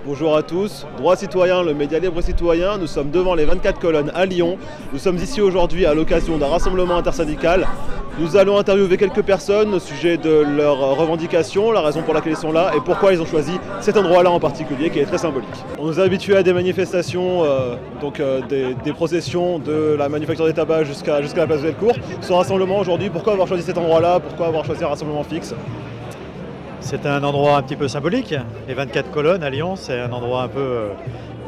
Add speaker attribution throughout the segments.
Speaker 1: Bonjour à tous, Droit Citoyen, le média libre citoyen, nous sommes devant les 24 colonnes à Lyon. Nous sommes ici aujourd'hui à l'occasion d'un rassemblement intersyndical. Nous allons interviewer quelques personnes au sujet de leurs revendications, la raison pour laquelle ils sont là et pourquoi ils ont choisi cet endroit-là en particulier qui est très symbolique. On nous a habitués à des manifestations, des processions de la manufacture des tabacs jusqu'à la place de Delcourt. Ce rassemblement aujourd'hui, pourquoi avoir choisi cet endroit-là? Pourquoi avoir choisi un rassemblement fixe?
Speaker 2: C'est un endroit un petit peu symbolique. Les 24 colonnes à Lyon, c'est un endroit un peu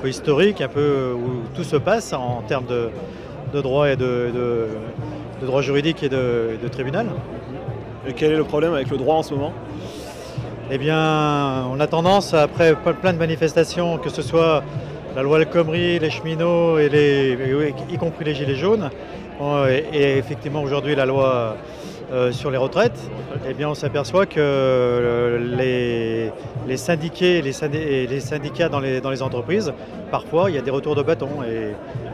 Speaker 2: historique, un peu où tout se passe en termes de droit et de droit juridique et de tribunal.
Speaker 1: Et quel est le problème avec le droit en ce moment?
Speaker 2: Eh bien, on a tendance, après plein de manifestations, que ce soit la loi El Khomri, les cheminots, y compris les gilets jaunes, et effectivement aujourd'hui la loi sur les retraites, eh bien on s'aperçoit que les syndiqués et les syndicats dans les entreprises, parfois il y a des retours de bâton et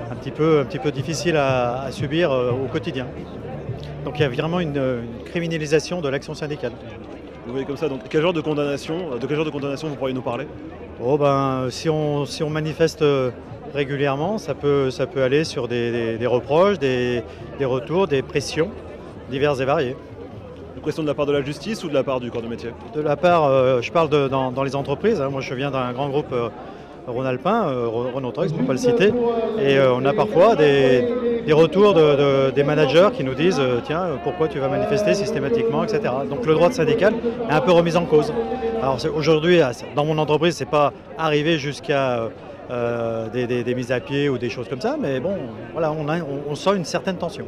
Speaker 2: un petit peu difficile à subir au quotidien. Donc il y a vraiment une criminalisation de l'action syndicale.
Speaker 1: Vous voyez comme ça, donc quel genre de condamnation vous pourriez nous parler?
Speaker 2: Si on manifeste régulièrement, ça peut aller sur des reproches, des retours, des pressions diverses et variées.
Speaker 1: Une pression de la part de la justice ou de la part du corps de métier?
Speaker 2: De la part, je parle dans les entreprises, hein. Moi je viens d'un grand groupe rhône-alpin, Renault Trucks pour ne pas le citer, et on a parfois des retours des managers qui nous disent tiens, pourquoi tu vas manifester systématiquement, etc. Donc le droit syndical est un peu remis en cause. Alors aujourd'hui, dans mon entreprise, c'est pas arrivé jusqu'à des mises à pied ou des choses comme ça, mais bon, voilà, on sent une certaine tension.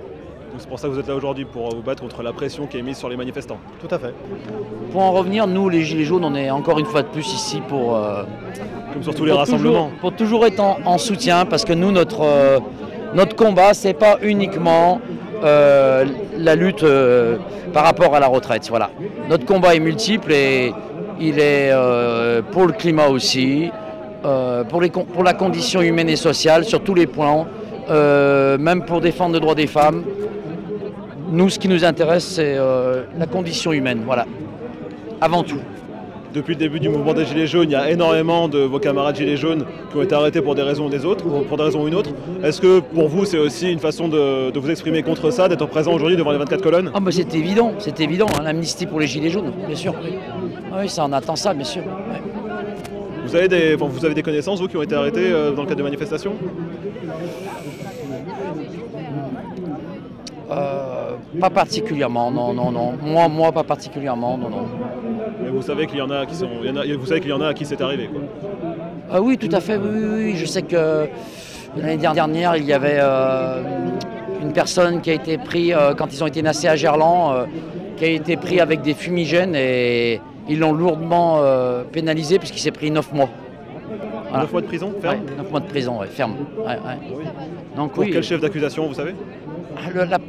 Speaker 1: C'est pour ça que vous êtes là aujourd'hui, pour vous battre contre la pression qui est mise sur les manifestants.
Speaker 2: Tout à fait.
Speaker 3: Pour en revenir, nous les Gilets jaunes, on est encore une fois de plus ici pour...
Speaker 1: comme sur tous les rassemblements.
Speaker 3: Pour toujours être en soutien, parce que nous, notre combat, c'est pas uniquement la lutte par rapport à la retraite. Voilà. Notre combat est multiple et il est pour le climat aussi, pour la condition humaine et sociale sur tous les plans, même pour défendre le droit des femmes. Nous, ce qui nous intéresse, c'est la condition humaine, voilà, avant tout.
Speaker 1: Depuis le début du mouvement des Gilets jaunes, il y a énormément de vos camarades Gilets jaunes qui ont été arrêtés pour des raisons ou une autre. Est-ce que pour vous, c'est aussi une façon de vous exprimer contre ça, d'être présent aujourd'hui devant les 24 colonnes?
Speaker 3: Ah bah c'est évident, hein, l'amnistie pour les Gilets jaunes, bien sûr. Oui, ça on attend ça, bien sûr. Ouais.
Speaker 1: Vous avez des connaissances, vous, qui ont été arrêtés dans le cadre de manifestations?
Speaker 3: Pas particulièrement, non. Moi, pas particulièrement, non.
Speaker 1: Mais vous savez qu'il y en a à qui c'est arrivé, quoi.
Speaker 3: Oui, tout à fait, oui. Je sais que l'année dernière, il y avait une personne qui a été prise, quand ils ont été nassés à Gerland, qui a été pris avec des fumigènes et ils l'ont lourdement pénalisé puisqu'il s'est pris 9 mois. Voilà.
Speaker 1: 9 mois de prison, ferme?
Speaker 3: Ouais, 9 mois de prison, ouais, ferme. Ouais.
Speaker 1: Oui.
Speaker 3: Donc,
Speaker 1: pour quel chef d'accusation, vous savez?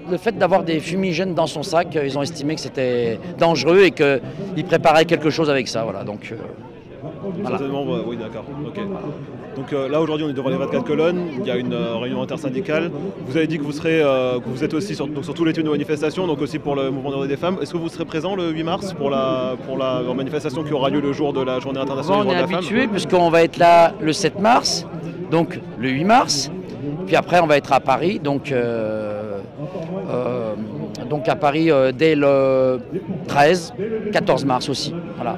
Speaker 3: Le fait d'avoir des fumigènes dans son sac, ils ont estimé que c'était dangereux et qu'ils préparaient quelque chose avec ça. Voilà, donc, voilà.
Speaker 1: Oui, d'accord. Okay. Donc là, aujourd'hui, on est devant les 24 colonnes. Il y a une réunion intersyndicale. Vous avez dit que vous êtes aussi sur tous les types de manifestations, donc aussi pour le mouvement des droits des femmes. Est-ce que vous serez présent le 8 mars pour la manifestation qui aura lieu le jour de la journée internationale des droits de la femme?
Speaker 3: On est habitué puisqu'on va être là le 7 mars, donc le 8 mars. Puis après, on va être à Paris, donc à Paris dès le 14 mars aussi. Voilà.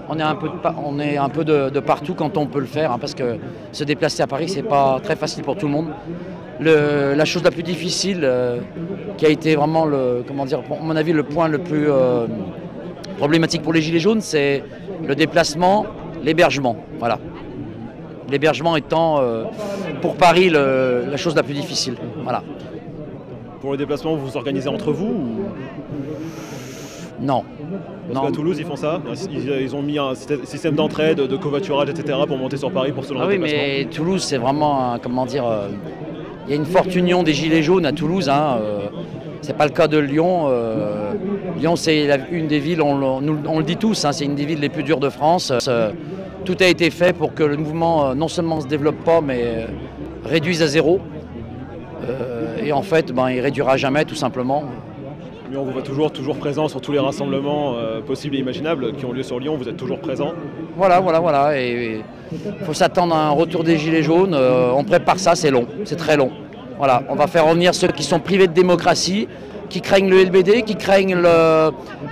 Speaker 3: On est un peu de partout quand on peut le faire, hein, parce que se déplacer à Paris, c'est pas très facile pour tout le monde. La chose la plus difficile, qui a été vraiment à mon avis, le point le plus problématique pour les Gilets jaunes, c'est le déplacement, l'hébergement. Voilà. L'hébergement étant pour Paris la chose la plus difficile. Voilà.
Speaker 1: Pour le déplacement, vous vous organisez entre vous ou...
Speaker 3: Non.
Speaker 1: Parce qu'à Toulouse, ils font ça. Ils ont mis un système d'entraide, de covoiturage, etc. pour monter sur Paris pour ce genre de déplacement.
Speaker 3: Oui, mais Toulouse, c'est vraiment, il y a une forte union des Gilets jaunes à Toulouse. Hein, c'est pas le cas de Lyon. Lyon, c'est une des villes, on le dit tous, hein, c'est une des villes les plus dures de France. Tout a été fait pour que le mouvement non seulement ne se développe pas, mais réduise à zéro. Et en fait, il ne réduira jamais, tout simplement.
Speaker 1: Mais on vous voit toujours présent sur tous les rassemblements possibles et imaginables qui ont lieu sur Lyon, vous êtes toujours présent.
Speaker 3: Voilà. Et il faut s'attendre à un retour des Gilets jaunes. On prépare ça, c'est long, c'est très long. Voilà, on va faire revenir ceux qui sont privés de démocratie, qui craignent le LBD, qui craignent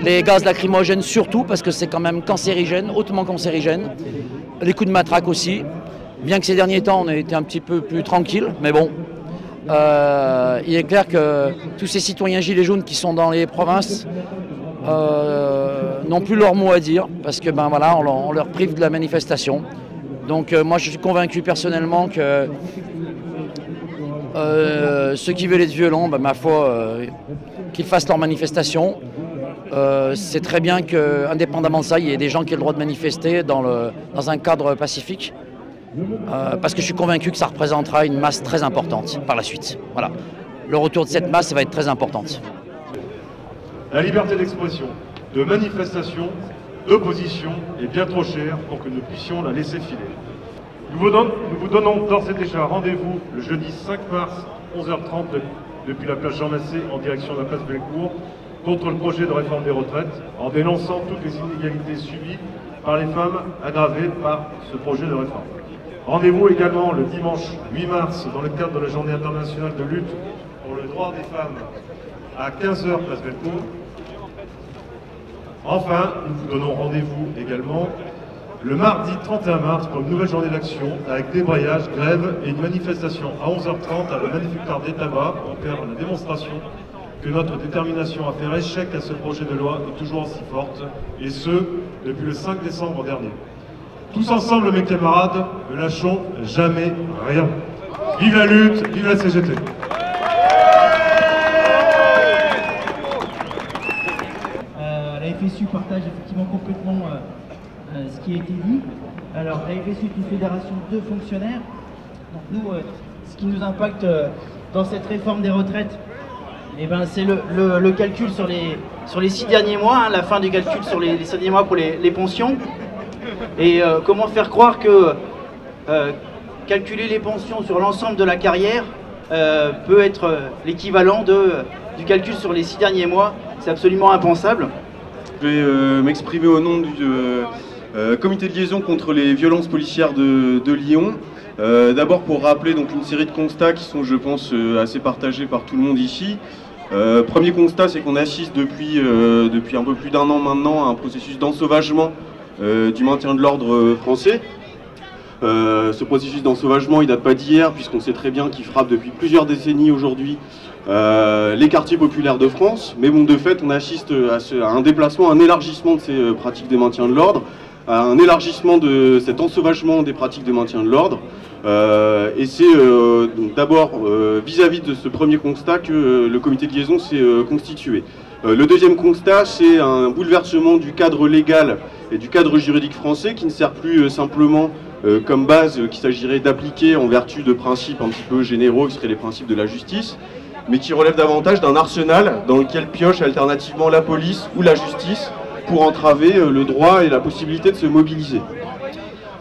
Speaker 3: les gaz lacrymogènes surtout, parce que c'est quand même cancérigène, hautement cancérigène. Les coups de matraque aussi. Bien que ces derniers temps, on a été un petit peu plus tranquille, mais bon. Il est clair que tous ces citoyens gilets jaunes qui sont dans les provinces n'ont plus leur mot à dire parce que voilà, on leur prive de la manifestation. Donc moi je suis convaincu personnellement que ceux qui veulent être violents, ma foi, qu'ils fassent leur manifestation. C'est très bien qu'indépendamment de ça, il y ait des gens qui aient le droit de manifester dans un cadre pacifique. Parce que je suis convaincu que ça représentera une masse très importante par la suite. Voilà. Le retour de cette masse, ça va être très importante.
Speaker 4: La liberté d'expression, de manifestation, d'opposition est bien trop chère pour que nous puissions la laisser filer. Nous vous donnons d'ores et déjà rendez-vous le jeudi 5 mars, 11h30, depuis la place Jean Massé en direction de la place Bellecour, contre le projet de réforme des retraites, en dénonçant toutes les inégalités subies par les femmes aggravées par ce projet de réforme. Rendez-vous également le dimanche 8 mars dans le cadre de la journée internationale de lutte pour le droit des femmes à 15h place Bellecour. Enfin, nous vous donnons rendez-vous également le mardi 31 mars pour une nouvelle journée d'action avec débrayage, grève et une manifestation à 11h30 à la Manufacture des Tabacs pour faire la démonstration que notre détermination à faire échec à ce projet de loi est toujours aussi forte, et ce, depuis le 5 décembre dernier. Tous ensemble, mes camarades, ne lâchons jamais rien. Vive la lutte, vive la CGT.
Speaker 5: La FSU partage effectivement complètement ce qui a été dit. Alors, la FSU est une fédération de fonctionnaires. Donc nous, ce qui nous impacte dans cette réforme des retraites, c'est le calcul sur les 6 derniers mois, la fin du calcul sur les 6 derniers mois pour les pensions. Et comment faire croire que calculer les pensions sur l'ensemble de la carrière peut être l'équivalent du calcul sur les 6 derniers mois. C'est absolument impensable.
Speaker 6: Je vais m'exprimer au nom du comité de liaison contre les violences policières de Lyon. D'abord pour rappeler donc une série de constats qui sont, je pense, assez partagés par tout le monde ici. Premier constat, c'est qu'on assiste depuis un peu plus d'1 an maintenant à un processus d'ensauvagement du maintien de l'ordre français. Ce processus d'ensauvagement, il date pas d'hier, puisqu'on sait très bien qu'il frappe depuis plusieurs décennies aujourd'hui les quartiers populaires de France. Mais bon, de fait, on assiste à un déplacement, un élargissement de ces pratiques de maintien de l'ordre, à un élargissement de cet ensauvagement des pratiques de maintien de l'ordre. Et c'est d'abord vis-à-vis de ce premier constat que le comité de liaison s'est constitué. Le deuxième constat, c'est un bouleversement du cadre légal et du cadre juridique français qui ne sert plus simplement comme base qu'il s'agirait d'appliquer en vertu de principes un petit peu généraux qui seraient les principes de la justice, mais qui relève davantage d'un arsenal dans lequel pioche alternativement la police ou la justice pour entraver le droit et la possibilité de se mobiliser.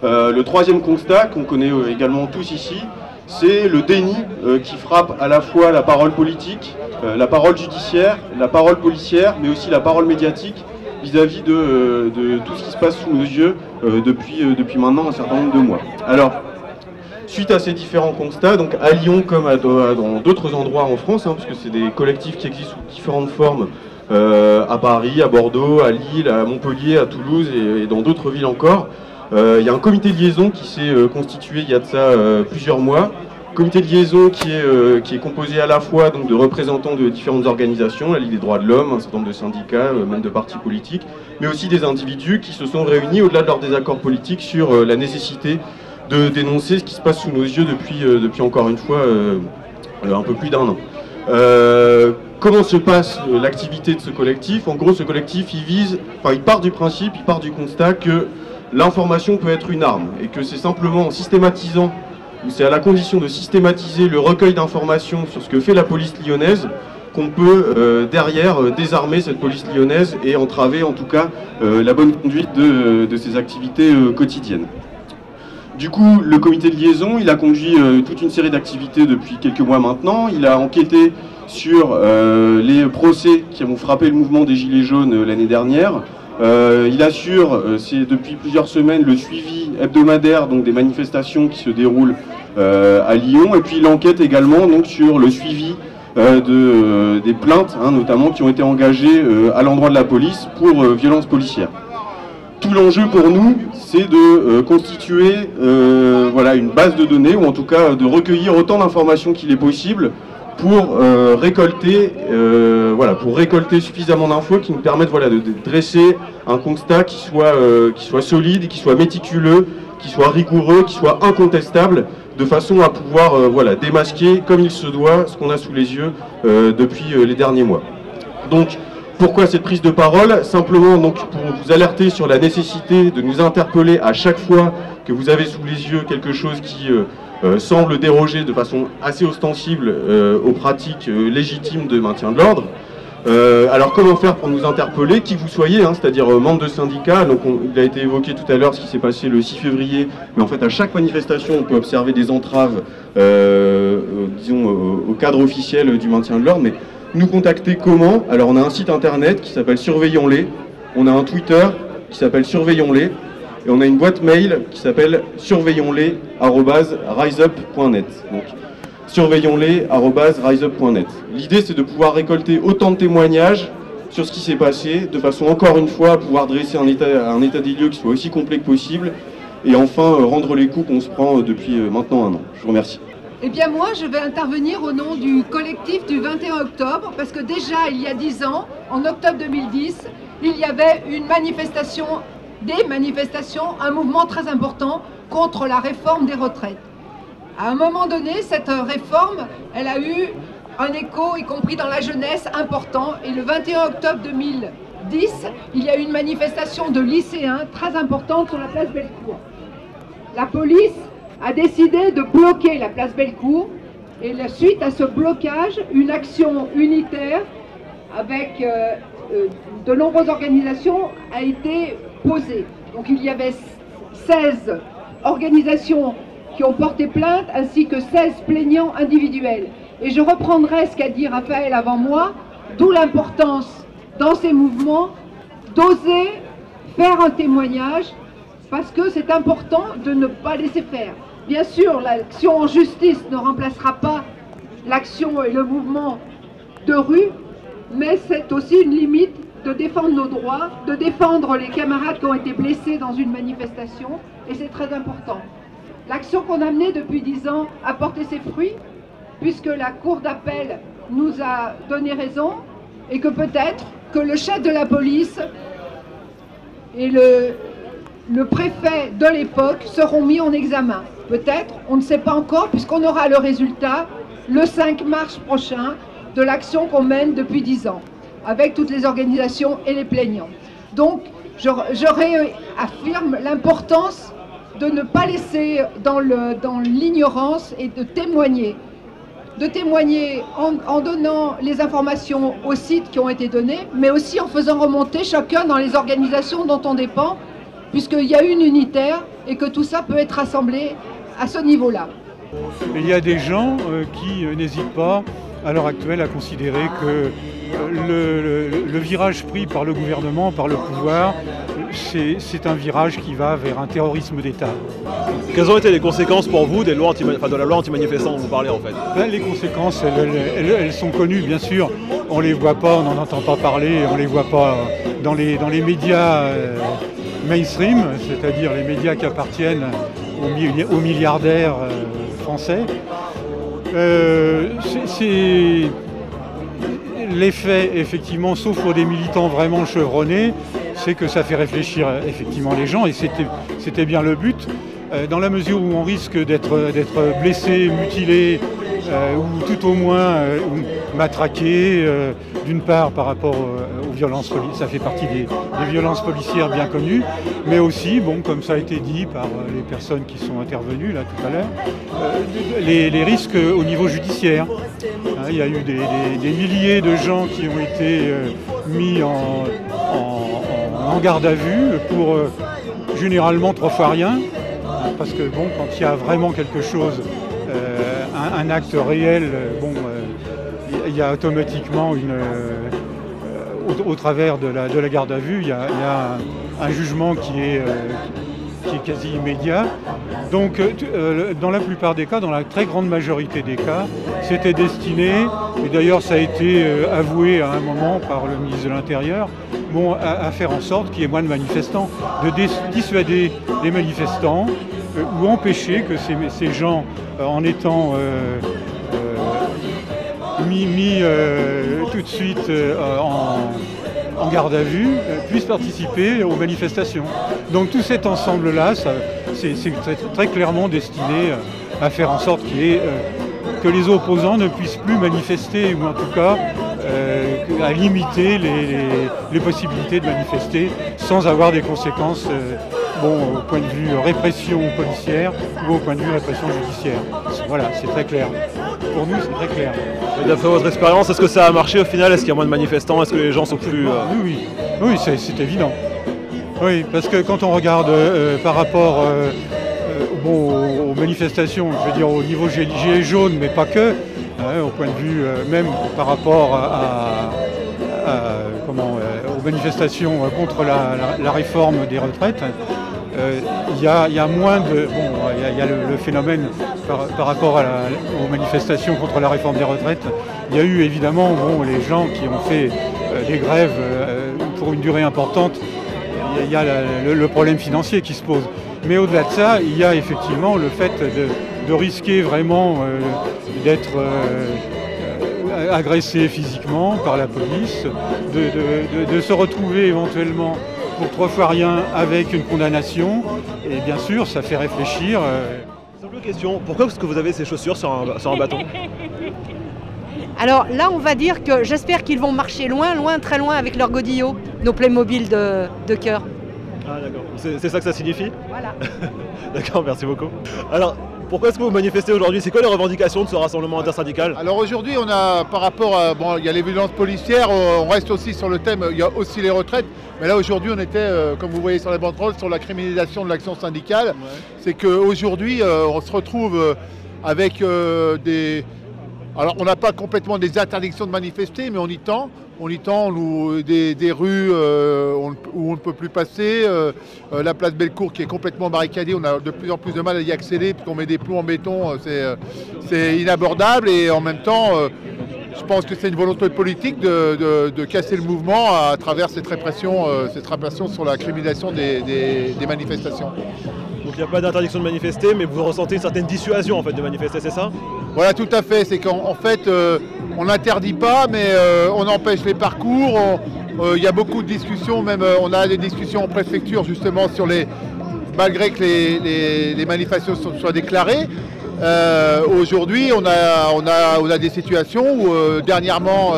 Speaker 6: Le troisième constat, qu'on connaît également tous ici, c'est le déni qui frappe à la fois la parole politique, la parole judiciaire, la parole policière, mais aussi la parole médiatique vis-à-vis de tout ce qui se passe sous nos yeux depuis maintenant un certain nombre de mois. Alors, suite à ces différents constats, donc à Lyon comme dans d'autres endroits en France, parce que c'est des collectifs qui existent sous différentes formes, à Paris, à Bordeaux, à Lille, à Montpellier, à Toulouse et dans d'autres villes encore, il y a un comité de liaison qui s'est constitué il y a de ça plusieurs mois. Comité de liaison qui est composé à la fois donc, de représentants de différentes organisations, la Ligue des droits de l'homme, un certain nombre de syndicats, même de partis politiques, mais aussi des individus qui se sont réunis au-delà de leurs désaccords politiques sur la nécessité de dénoncer ce qui se passe sous nos yeux depuis encore une fois un peu plus d'1 an. Comment se passe l'activité de ce collectif? En gros, ce collectif, il part du principe, il part du constat que l'information peut être une arme et que c'est simplement en systématisant, ou c'est à la condition de systématiser le recueil d'informations sur ce que fait la police lyonnaise qu'on peut derrière désarmer cette police lyonnaise et entraver en tout cas la bonne conduite de ses activités quotidiennes. Du coup, le comité de liaison, il a conduit toute une série d'activités depuis quelques mois maintenant. Il a enquêté sur les procès qui ont frappé le mouvement des Gilets jaunes l'année dernière. Il assure, depuis plusieurs semaines, le suivi hebdomadaire donc, des manifestations qui se déroulent à Lyon, et puis l'enquête également donc, sur le suivi des plaintes, notamment, qui ont été engagées à l'endroit de la police pour violences policières. Tout l'enjeu pour nous, c'est de constituer voilà, une base de données, ou en tout cas de recueillir autant d'informations qu'il est possible pour récolter suffisamment d'infos qui nous permettent voilà, de dresser un constat qui soit solide, qui soit méticuleux, qui soit rigoureux, qui soit incontestable, de façon à pouvoir voilà, démasquer comme il se doit ce qu'on a sous les yeux depuis les derniers mois. Donc, pourquoi cette prise de parole? Simplement donc, pour vous alerter sur la nécessité de nous interpeller à chaque fois que vous avez sous les yeux quelque chose qui semble déroger de façon assez ostensible aux pratiques légitimes de maintien de l'ordre. Alors comment faire pour nous interpeller, qui vous soyez, c'est-à-dire membre de syndicat. Donc il a été évoqué tout à l'heure ce qui s'est passé le 6 février, mais en fait à chaque manifestation on peut observer des entraves disons au cadre officiel du maintien de l'ordre. Mais nous contacter comment? Alors on a un site internet qui s'appelle Surveillons-les, on a un Twitter qui s'appelle Surveillons-les, et on a une boîte mail qui s'appelle surveillons-les@riseup.net. Donc surveillons-les@riseup.net. L'idée c'est de pouvoir récolter autant de témoignages sur ce qui s'est passé, de façon encore une fois à pouvoir dresser un état des lieux qui soit aussi complet que possible, et enfin rendre les coups qu'on se prend depuis maintenant un an. Je vous remercie.
Speaker 7: Eh bien moi, je vais intervenir au nom du collectif du 21 octobre, parce que déjà, il y a 10 ans, en octobre 2010, il y avait des manifestations, un mouvement très important contre la réforme des retraites. À un moment donné, cette réforme, elle a eu un écho, y compris dans la jeunesse, important, et le 21 octobre 2010, il y a eu une manifestation de lycéens très importante sur la place Bellecour. La police a décidé de bloquer la place Bellecour, et suite à ce blocage, une action unitaire avec de nombreuses organisations a été posée. Donc il y avait 16 organisations qui ont porté plainte, ainsi que 16 plaignants individuels. Et je reprendrai ce qu'a dit Raphaël avant moi, d'où l'importance dans ces mouvements d'oser faire un témoignage, parce que c'est important de ne pas laisser faire. Bien sûr, l'action en justice ne remplacera pas l'action et le mouvement de rue, mais c'est aussi une limite de défendre nos droits, de défendre les camarades qui ont été blessés dans une manifestation, et c'est très important. L'action qu'on a menée depuis 10 ans a porté ses fruits, puisque la Cour d'appel nous a donné raison, et que peut-être que le chef de la police et le préfet de l'époque seront mis en examen. Peut-être, on ne sait pas encore, puisqu'on aura le résultat le 5 mars prochain de l'action qu'on mène depuis 10 ans, avec toutes les organisations et les plaignants. Donc, je réaffirme l'importance de ne pas laisser dans l'ignorance et de témoigner en donnant les informations aux sites qui ont été donnés, mais aussi en faisant remonter chacun dans les organisations dont on dépend, puisqu'il y a une unitaire et que tout ça peut être rassemblé à ce niveau-là.
Speaker 8: Il y a des gens qui n'hésitent pas à l'heure actuelle à considérer que le virage pris par le gouvernement, par le pouvoir, c'est un virage qui va vers un terrorisme d'État.
Speaker 1: Quelles ont été les conséquences pour vous de la loi anti-manifestants dont vous parlez en fait?
Speaker 8: Les conséquences, elles sont connues bien sûr. On ne les voit pas, on n'en entend pas parler, on ne les voit pas dans les médias mainstream, c'est-à-dire les médias qui appartiennent aux milliardaires français. C'est l'effet, effectivement, sauf pour des militants vraiment chevronnés, c'est que ça fait réfléchir effectivement les gens, et c'était bien le but, dans la mesure où on risque d'être blessé, mutilé, ou tout au moins matraqué, d'une part par rapport aux violences policières, ça fait partie des violences policières bien connues, mais aussi, bon, comme ça a été dit par les personnes qui sont intervenues là tout à l'heure, les risques au niveau judiciaire. Il y a eu des milliers de gens qui ont été mis en garde à vue pour généralement 3 fois rien, parce que bon, quand il y a vraiment quelque chose, un acte réel, bon, il y a automatiquement au travers de la garde à vue, il y a un jugement qui est quasi immédiat. Donc dans la plupart des cas, dans la très grande majorité des cas, c'était destiné, et d'ailleurs ça a été avoué à un moment par le ministre de l'Intérieur, à faire en sorte qu'il y ait moins de manifestants, de dissuader les manifestants ou empêcher que ces gens, en étant mis tout de suite en garde à vue, puissent participer aux manifestations. Donc tout cet ensemble-là, c'est très clairement destiné à faire en sorte que les opposants ne puissent plus manifester, ou en tout cas à limiter les possibilités de manifester sans avoir des conséquences au point de vue répression policière ou au point de vue répression judiciaire. Voilà, c'est très clair. Pour nous, c'est très clair.
Speaker 1: D'après votre expérience, est-ce que ça a marché au final? Est-ce qu'il y a moins de manifestants? Est-ce que les gens sont plus...
Speaker 8: Oui, c'est évident. Oui, parce que quand on regarde par rapport aux manifestations, je veux dire au niveau gilets jaunes, mais pas que, au point de vue même par rapport aux manifestations contre la réforme des retraites, il y a moins de... il y a le phénomène par rapport aux manifestations contre la réforme des retraites. Il y a eu évidemment les gens qui ont fait des grèves pour une durée importante. Il y a le problème financier qui se pose. Mais au-delà de ça, il y a effectivement le fait de risquer vraiment d'être agressé physiquement par la police, de se retrouver éventuellement pour 3 fois rien avec une condamnation. Et bien sûr, ça fait réfléchir.
Speaker 1: Simple question, pourquoi est-ce que vous avez ces chaussures sur un bâton?
Speaker 9: Alors là, on va dire que j'espère qu'ils vont marcher loin, très loin avec leurs godillots, nos Playmobil de cœur.
Speaker 1: Ah d'accord, c'est ça que ça signifie?
Speaker 9: Voilà.
Speaker 1: D'accord, merci beaucoup. Alors, pourquoi est-ce que vous manifestez aujourd'hui? C'est quoi les revendications de ce rassemblement intersyndical?
Speaker 10: Alors aujourd'hui, on a par rapport à... il y a les violences policières, on reste aussi sur le thème, il y a aussi les retraites. Mais là aujourd'hui, on était, comme vous voyez sur les banderoles, sur la criminalisation de l'action syndicale. Ouais. C'est qu'aujourd'hui, on se retrouve avec des... Alors on n'a pas complètement des interdictions de manifester, mais on y tend. On y tend, des rues où on ne peut plus passer, la place Bellecour qui est complètement barricadée, on a de plus en plus de mal à y accéder puisqu'on met des plombs en béton, c'est inabordable et en même temps, je pense que c'est une volonté politique de casser le mouvement à travers cette répression sur la criminalisation des manifestations.
Speaker 1: Donc il n'y a pas d'interdiction de manifester, mais vous ressentez une certaine dissuasion en fait de manifester, c'est ça?
Speaker 10: Voilà, tout à fait. C'est qu'en fait, on n'interdit pas, mais on empêche les parcours. Il y a beaucoup de discussions, même on a des discussions en préfecture justement sur malgré que les manifestations soient déclarées. Aujourd'hui, on a des situations où dernièrement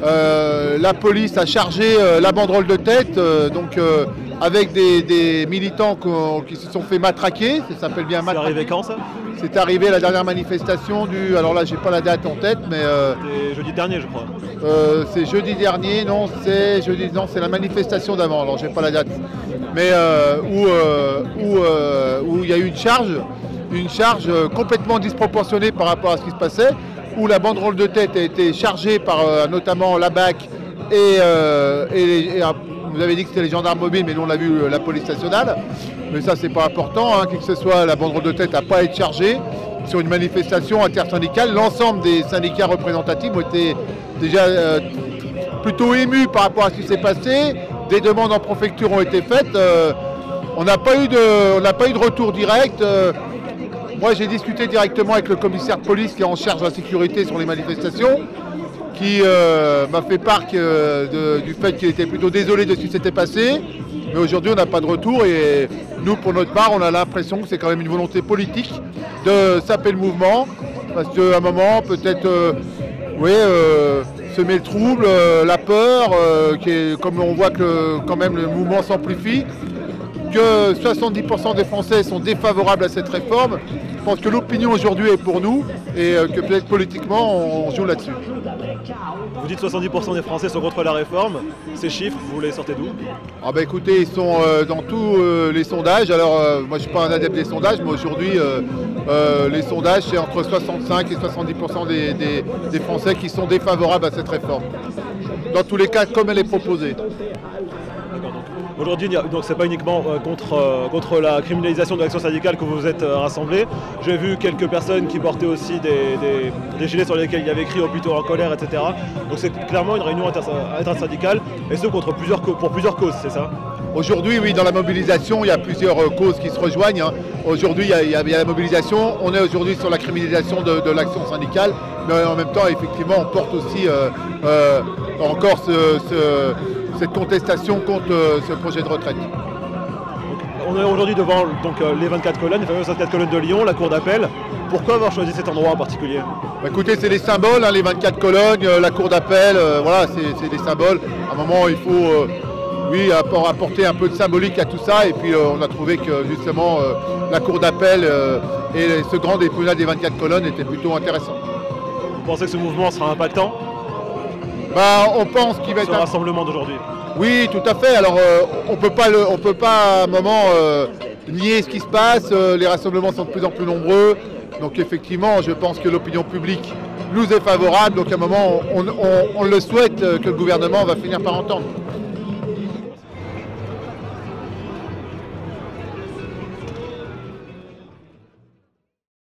Speaker 10: la police a chargé la banderole de tête, avec des militants qui se sont fait matraquer. Ça s'appelle bien matraquer.
Speaker 1: C'est arrivé quand ça?
Speaker 10: C'est arrivé à la dernière manifestation alors là j'ai pas la date en tête, mais...
Speaker 1: c'est jeudi dernier je crois.
Speaker 10: C'est jeudi dernier, non c'est la manifestation d'avant, alors j'ai pas la date. Mais où il y a eu une charge complètement disproportionnée par rapport à ce qui se passait, où la banderole de tête a été chargée par notamment la BAC et vous avez dit que c'était les gendarmes mobiles, mais nous on a vu la police nationale. Mais ça c'est pas important, qui ce soit la banderole de tête n'a pas à être chargée sur une manifestation intersyndicale. L'ensemble des syndicats représentatifs ont été déjà plutôt émus par rapport à ce qui s'est passé. Des demandes en préfecture ont été faites. On n'a pas eu de retour direct. Moi j'ai discuté directement avec le commissaire de police qui est en charge de la sécurité sur les manifestations, qui m'a fait part du fait qu'il était plutôt désolé de ce qui s'était passé. Mais aujourd'hui, on n'a pas de retour et nous, pour notre part, on a l'impression que c'est quand même une volonté politique de saper le mouvement. Parce qu'à un moment, peut-être, semer le trouble, la peur, comme on voit que quand même le mouvement s'amplifie, que 70% des Français sont défavorables à cette réforme. Je pense que l'opinion aujourd'hui est pour nous et que peut-être politiquement on joue là-dessus.
Speaker 1: Vous dites 70% des Français sont contre la réforme. Ces chiffres, vous les sortez d'où?
Speaker 10: Ah bah écoutez, ils sont dans tous les sondages. Alors moi je ne suis pas un adepte des sondages, mais aujourd'hui les sondages c'est entre 65 et 70% des Français qui sont défavorables à cette réforme. Dans tous les cas, comme elle est proposée.
Speaker 1: Aujourd'hui, donc c'est pas uniquement contre la criminalisation de l'action syndicale que vous vous êtes rassemblés. J'ai vu quelques personnes qui portaient aussi des gilets sur lesquels il y avait écrit « Hôpitaux en colère », etc. Donc c'est clairement une réunion intersyndicale, et ce pour plusieurs causes, c'est ça?
Speaker 10: Aujourd'hui, oui, dans la mobilisation, il y a plusieurs causes qui se rejoignent. Aujourd'hui, il y a la mobilisation. On est aujourd'hui sur la criminalisation de l'action syndicale, mais en même temps, effectivement, on porte aussi encore cette contestation contre ce projet de retraite.
Speaker 1: On est aujourd'hui devant les 24 colonnes, les fameuses 24 colonnes de Lyon, la cour d'appel. Pourquoi avoir choisi cet endroit en particulier?
Speaker 10: Écoutez, c'est des symboles, hein, les 24 colonnes, la cour d'appel, voilà, c'est des symboles. À un moment, il faut oui, apporter un peu de symbolique à tout ça, et puis on a trouvé que justement la cour d'appel et ce grand déploiement des 24 colonnes était plutôt intéressant.
Speaker 1: Vous pensez que ce mouvement sera impactant?
Speaker 10: On pense qu'il va être
Speaker 1: un rassemblement d'aujourd'hui.
Speaker 10: Oui, tout à fait. Alors, on peut pas à un moment nier ce qui se passe. Les rassemblements sont de plus en plus nombreux. Donc, effectivement, je pense que l'opinion publique nous est favorable. Donc, à un moment, on le souhaite que le gouvernement va finir par entendre.